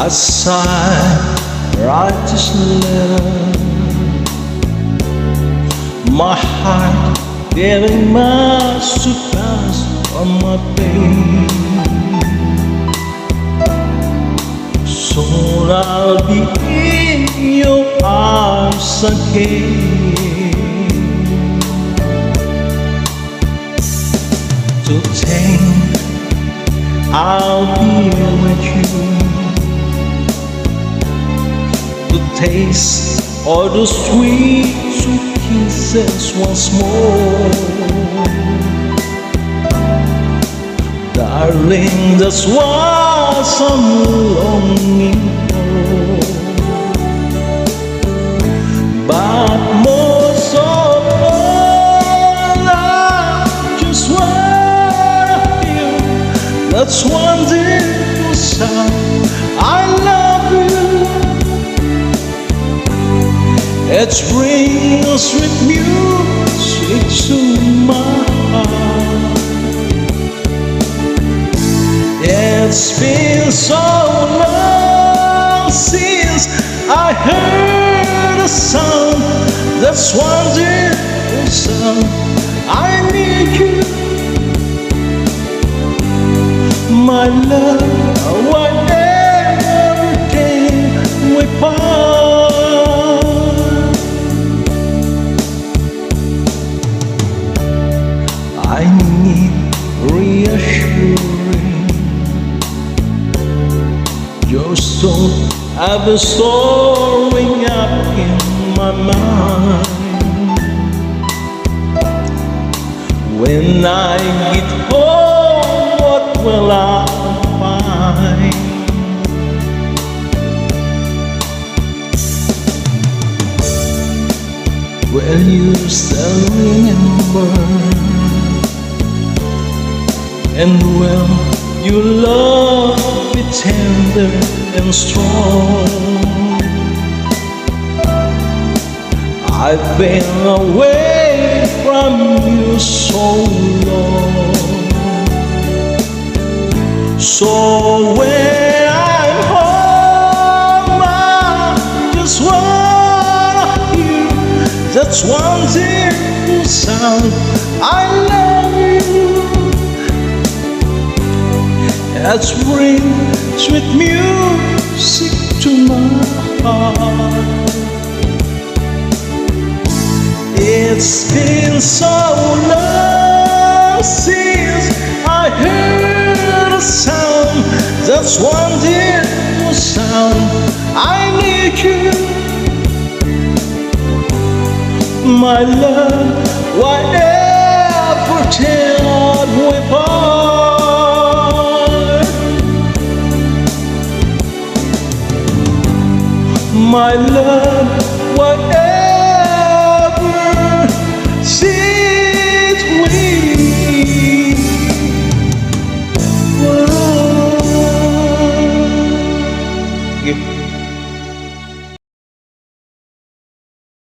As I write this letter, my heart getting much to pass on my pain. Soon I'll be in your arms again, to think I'll be with you, to taste all the sweet, sweet kisses once more. Darling, that's what I'm longing for. But most of all, I just wanna hear that wonderful sound, I love you. It brings sweet music to my heart. It's been so long since I heard a sound, that's wonderful sound. I need you, my love, whatever day we part. I need reassuring. Your soul I've been storing up in my mind. When I get home, what will I find? Will you still remember? And will you love me tender and strong? I've been away from you so long. So when I'm home, I just wanna hear that wonderful sound, I love you. Let's bring sweet music to my heart. It's been so long since I heard a sound, that's wonderful sound. I need you, my love, whatever.